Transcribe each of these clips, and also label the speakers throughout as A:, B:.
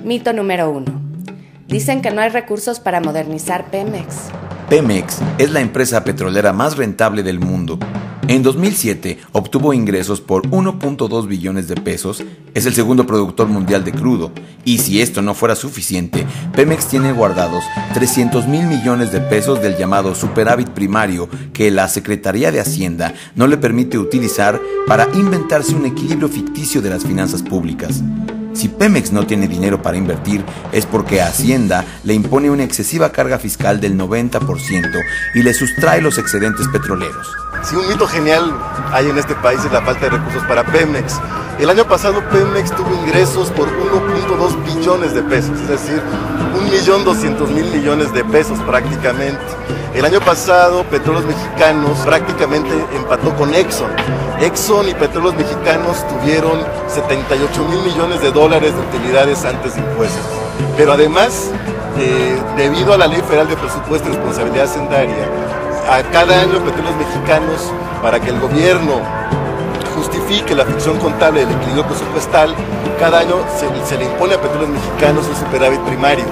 A: Mito número 1. Dicen que no hay recursos para modernizar Pemex.
B: Pemex es la empresa petrolera más rentable del mundo. En 2007 obtuvo ingresos por 1.2 billones de pesos, es el segundo productor mundial de crudo, y si esto no fuera suficiente, Pemex tiene guardados 300,000 millones de pesos del llamado superávit primario que la Secretaría de Hacienda no le permite utilizar para inventarse un equilibrio ficticio de las finanzas públicas. Si Pemex no tiene dinero para invertir es porque Hacienda le impone una excesiva carga fiscal del 90% y le sustrae los excedentes petroleros.
C: Si un mito genial hay en este país es la falta de recursos para Pemex. El año pasado Pemex tuvo ingresos por 1.2 billones de pesos, es decir, 1.200.000 millones de pesos prácticamente. El año pasado Petróleos Mexicanos prácticamente empató con Exxon. Exxon y Petróleos Mexicanos tuvieron 78,000 millones de dólares de utilidades antes de impuestos. Pero además, debido a la Ley Federal de Presupuesto y Responsabilidad Hacendaria, a cada año Petróleos Mexicanos, para que el gobierno justifique la ficción contable del equilibrio presupuestal, cada año se le impone a Petróleos Mexicanos un superávit primario.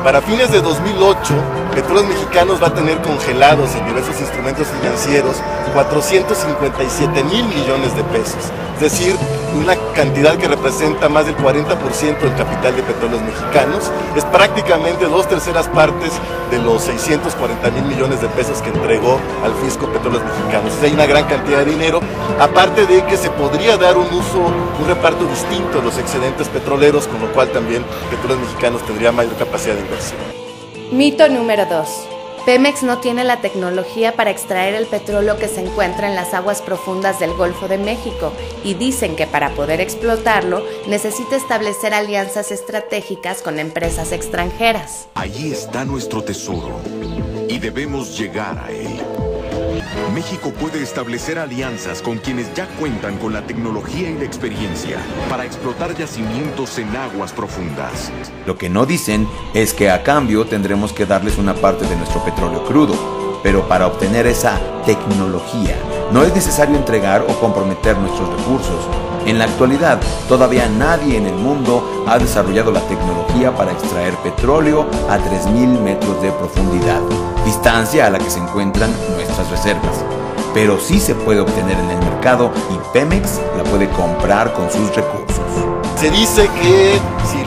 C: Para fines de 2008, Petróleos Mexicanos va a tener congelados en diversos instrumentos financieros 457,000 millones de pesos, es decir, una cantidad que representa más del 40% del capital de Petróleos Mexicanos, es prácticamente 2/3 partes de los 640,000 millones de pesos que entregó al fisco Petróleos Mexicanos. Hay una gran cantidad de dinero, aparte de que se podría dar un reparto distinto de los excedentes petroleros, con lo cual también Petróleos Mexicanos tendría mayor capacidad de inversión.
A: Mito número 2. Pemex no tiene la tecnología para extraer el petróleo que se encuentra en las aguas profundas del Golfo de México y dicen que para poder explotarlo necesita establecer alianzas estratégicas con empresas extranjeras.
D: Allí está nuestro tesoro y debemos llegar a él. México puede establecer alianzas con quienes ya cuentan con la tecnología y la experiencia para explotar yacimientos en aguas profundas.
B: Lo que no dicen es que a cambio tendremos que darles una parte de nuestro petróleo crudo, pero para obtener esa tecnología no es necesario entregar o comprometer nuestros recursos. En la actualidad, todavía nadie en el mundo ha desarrollado la tecnología para extraer petróleo a 3,000 metros de profundidad, distancia a la que se encuentran nuestras reservas. Pero sí se puede obtener en el mercado y Pemex la puede comprar con sus recursos.
C: Se dice que si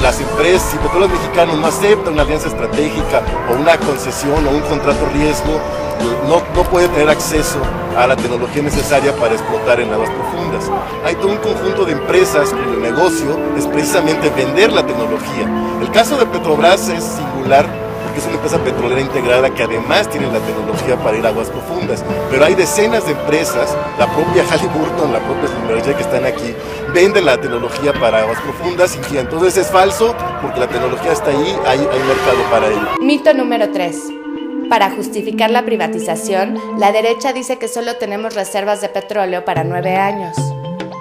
C: Petróleos Mexicanos no aceptan una alianza estratégica o una concesión o un contrato riesgo, no puede tener acceso a la tecnología necesaria para explotar en aguas profundas. Hay todo un conjunto de empresas cuyo negocio es precisamente vender la tecnología. El caso de Petrobras es singular porque es una empresa petrolera integrada que además tiene la tecnología para ir a aguas profundas. Pero hay decenas de empresas, la propia Halliburton, la propia Schlumberger que están aquí, venden la tecnología para aguas profundas y entonces es falso porque la tecnología está ahí, hay mercado para ello.
A: Mito número 3. Para justificar la privatización, la derecha dice que solo tenemos reservas de petróleo para 9 años.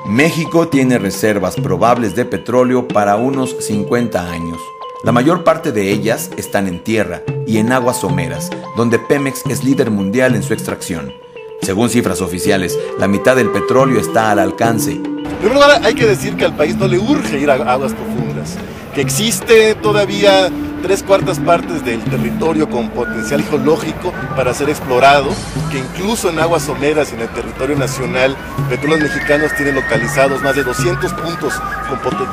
B: México tiene reservas probables de petróleo para unos 50 años. La mayor parte de ellas están en tierra y en aguas someras, donde Pemex es líder mundial en su extracción. Según cifras oficiales, la mitad del petróleo está al alcance.
C: En primer lugar, hay que decir que al país no le urge ir a aguas profundas, que existe todavía 3/4 partes del territorio con potencial geológico para ser explorado, que incluso en aguas someras y en el territorio nacional, Petróleos Mexicanos tiene localizados más de 200 puntos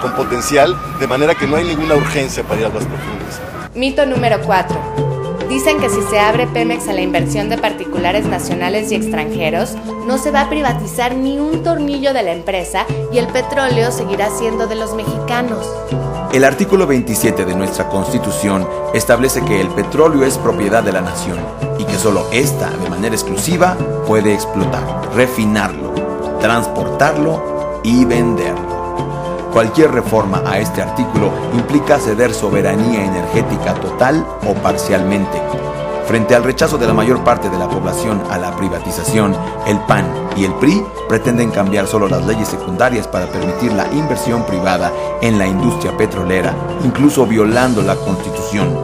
C: con potencial, de manera que no hay ninguna urgencia para ir a aguas profundas.
A: Mito número 4. Dicen que si se abre Pemex a la inversión de particulares nacionales y extranjeros, no se va a privatizar ni un tornillo de la empresa y el petróleo seguirá siendo de los mexicanos.
B: El artículo 27 de nuestra Constitución establece que el petróleo es propiedad de la nación y que solo ésta, de manera exclusiva, puede explotar, refinarlo, transportarlo y venderlo. Cualquier reforma a este artículo implica ceder soberanía energética total o parcialmente. Frente al rechazo de la mayor parte de la población a la privatización, el PAN y el PRI pretenden cambiar solo las leyes secundarias para permitir la inversión privada en la industria petrolera, incluso violando la Constitución.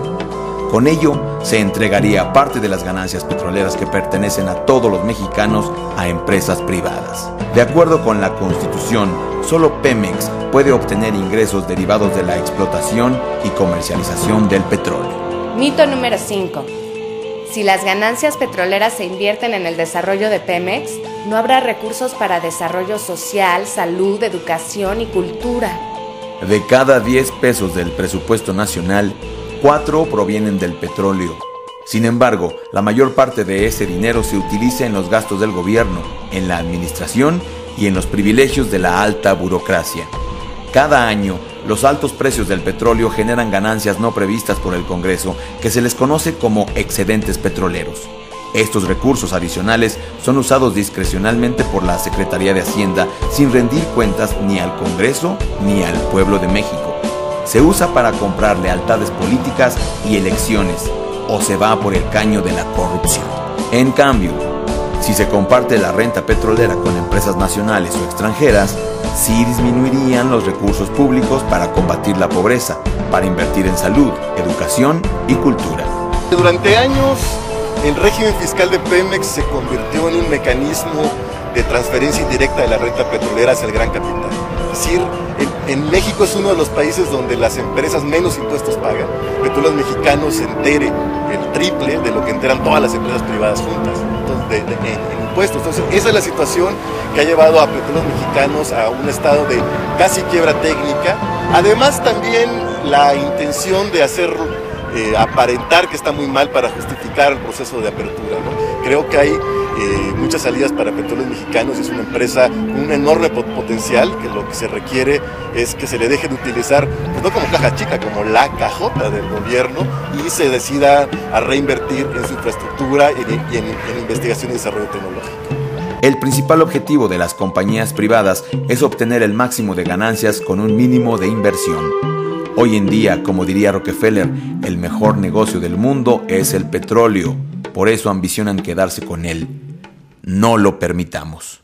B: Con ello, se entregaría parte de las ganancias petroleras que pertenecen a todos los mexicanos a empresas privadas. De acuerdo con la Constitución, solo Pemex puede obtener ingresos derivados de la explotación y comercialización del petróleo.
A: Mito número 5. Si las ganancias petroleras se invierten en el desarrollo de Pemex, no habrá recursos para desarrollo social, salud, educación y cultura.
B: De cada 10 pesos del presupuesto nacional, 4 provienen del petróleo. Sin embargo, la mayor parte de ese dinero se utiliza en los gastos del gobierno, en la administración y en los privilegios de la alta burocracia. Cada año, los altos precios del petróleo generan ganancias no previstas por el Congreso, que se les conoce como excedentes petroleros. Estos recursos adicionales son usados discrecionalmente por la Secretaría de Hacienda sin rendir cuentas ni al Congreso ni al pueblo de México. Se usa para comprar lealtades políticas y elecciones, o se va por el caño de la corrupción. En cambio, si se comparte la renta petrolera con empresas nacionales o extranjeras, sí disminuirían los recursos públicos para combatir la pobreza, para invertir en salud, educación y cultura.
C: Durante años, el régimen fiscal de Pemex se convirtió en un mecanismo de transferencia indirecta de la renta petrolera hacia el gran capital. Es decir, en México es uno de los países donde las empresas menos impuestos pagan. Petróleos Mexicanos se entere el triple de lo que enteran todas las empresas privadas juntas en impuestos. Entonces, esa es la situación que ha llevado a Petróleos Mexicanos a un estado de casi quiebra técnica. Además, también la intención de hacer aparentar que está muy mal para justificar el proceso de apertura, ¿no? Creo que hay muchas salidas para Petróleos Mexicanos y es una empresa con un enorme potencial, que lo que se requiere es que se le deje de utilizar, pues no como caja chica, como la cajota del gobierno, y se decida a reinvertir en su infraestructura y en investigación y desarrollo tecnológico.
B: El principal objetivo de las compañías privadas es obtener el máximo de ganancias con un mínimo de inversión. Hoy en día, como diría Rockefeller, el mejor negocio del mundo es el petróleo. Por eso ambicionan quedarse con él. No lo permitamos.